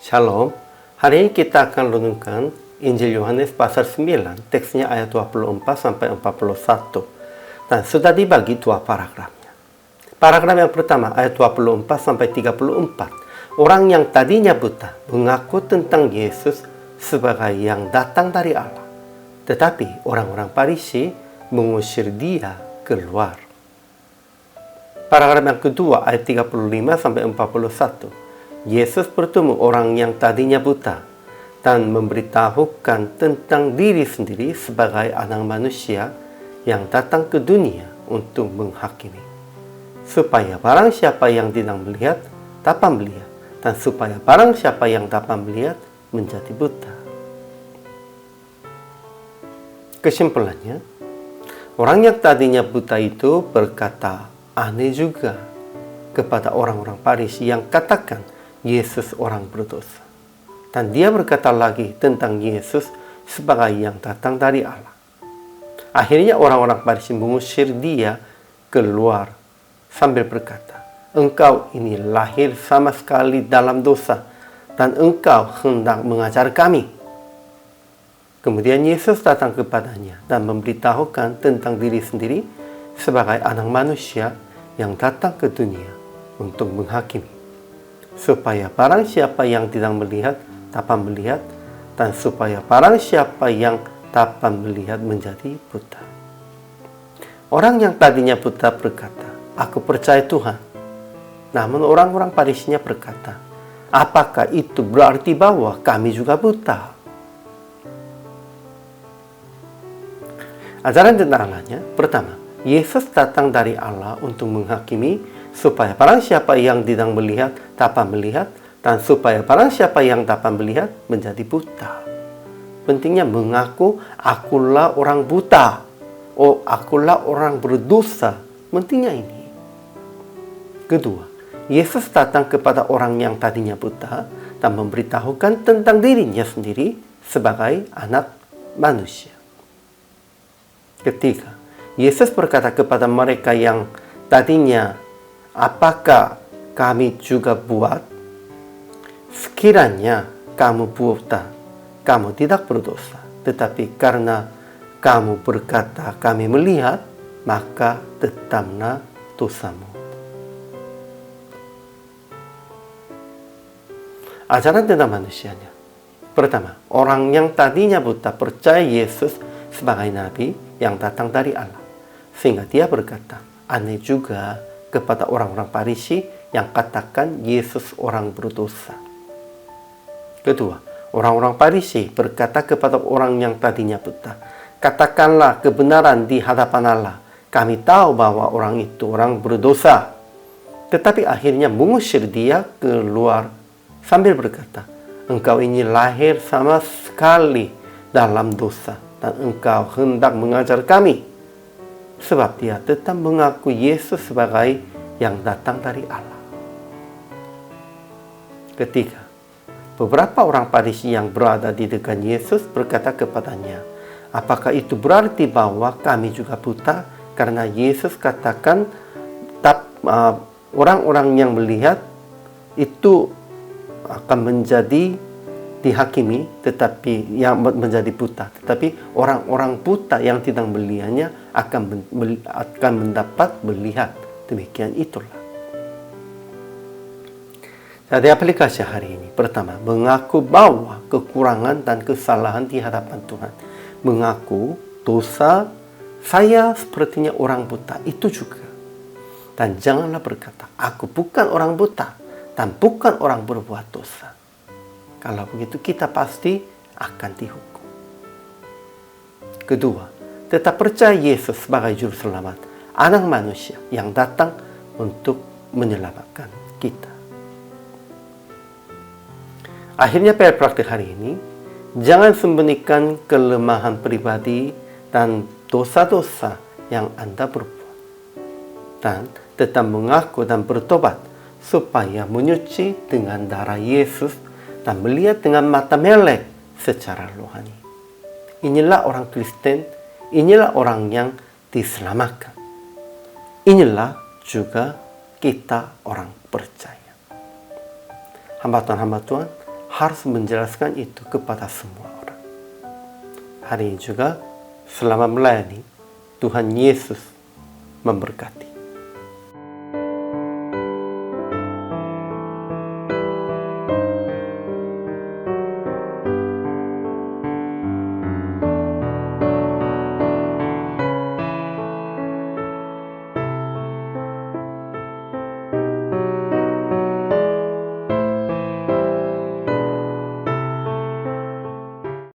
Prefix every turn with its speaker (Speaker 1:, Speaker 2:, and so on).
Speaker 1: Shalom, hari ini kita akan renungkan Injil Yohanes pasal 9, teksnya ayat 24-41. Dan sudah dibagi dua paragrafnya. Paragraf yang pertama, ayat 24-34. Orang yang tadinya buta mengaku tentang Yesus sebagai yang datang dari Allah. Tetapi orang-orang Farisi mengusir dia keluar. Paragraf yang kedua, ayat 35-41. Yesus bertemu orang yang tadinya buta dan memberitahukan tentang diri sendiri sebagai anak manusia yang datang ke dunia untuk menghakimi. Supaya barang siapa yang tidak melihat, dapat melihat. Dan supaya barang siapa yang dapat melihat, menjadi buta. Kesimpulannya, orang yang tadinya buta itu berkata aneh juga kepada orang-orang Farisi yang katakan Yesus orang berdosa. Dan dia berkata lagi tentang Yesus sebagai yang datang dari Allah. Akhirnya orang-orang Farisi mengusir dia keluar sambil berkata, "Engkau ini lahir sama sekali dalam dosa dan engkau hendak mengajar kami." Kemudian Yesus datang kepadanya dan memberitahukan tentang diri sendiri sebagai anak manusia yang datang ke dunia untuk menghakimi. Supaya barang siapa yang tidak melihat, dapat melihat, dan supaya barang siapa yang dapat melihat menjadi buta. Orang yang tadinya buta berkata, "Aku percaya Tuhan." Namun orang-orang Farisinya berkata, "Apakah itu berarti bahwa kami juga buta?" Ajaran tentang Allahnya, pertama, Yesus datang dari Allah untuk menghakimi supaya barang siapa yang tidak melihat dapat melihat, dan supaya barang siapa yang dapat melihat menjadi buta. Pentingnya mengaku akulah orang buta, akulah orang berdosa. Pentingnya ini. Kedua, Yesus datang kepada orang yang tadinya buta dan memberitahukan tentang dirinya sendiri sebagai anak manusia. Ketiga, Yesus berkata kepada mereka yang tadinya, "Apakah kami juga buat? Sekiranya kamu buta, kamu tidak berdosa. Tetapi karena kamu berkata kami melihat, maka tetaplah dosamu." Ajaran tentang manusianya. Pertama, orang yang tadinya buta percaya Yesus sebagai nabi yang datang dari Allah. Sehingga dia berkata, aneh juga kepada orang-orang Farisi yang katakan Yesus orang berdosa. Kedua, orang-orang Farisi berkata kepada orang yang tadinya buta, "Katakanlah kebenaran di hadapan Allah. Kami tahu bahwa orang itu orang berdosa." Tetapi akhirnya mengusir dia keluar sambil berkata, "Engkau ini lahir sama sekali dalam dosa dan engkau hendak mengajar kami." Sebab dia tetap mengaku Yesus sebagai yang datang dari Allah. Ketiga, beberapa orang Farisi yang berada di dekat Yesus berkata kepadanya, "Apakah itu berarti bahwa kami juga buta?" Karena Yesus katakan orang-orang yang melihat itu akan menjadi dihakimi, tetapi yang menjadi buta. Tetapi orang-orang buta yang tidak melihatnya akan mendapat melihat. Demikian itulah. Jadi aplikasi hari ini. Pertama, mengaku bahwa kekurangan dan kesalahan di hadapan Tuhan. Mengaku dosa saya sepertinya orang buta. Itu juga. Dan janganlah berkata, "Aku bukan orang buta dan bukan orang berbuat dosa." Kalau begitu kita pasti akan dihukum. Kedua, tetap percaya Yesus sebagai juru selamat, anak manusia yang datang untuk menyelamatkan kita. Akhirnya PR praktik hari ini, jangan sembunyikan kelemahan pribadi dan dosa-dosa yang Anda berbuat. Dan tetap mengaku dan bertobat supaya menyuci dengan darah Yesus dan melihat dengan mata melek secara rohani. Inilah orang Kristen, inilah orang yang diselamatkan. Inilah juga kita orang percaya. Hamba Tuhan, harus menjelaskan itu kepada semua orang. Hari ini juga selama melayani, Tuhan Yesus memberkati.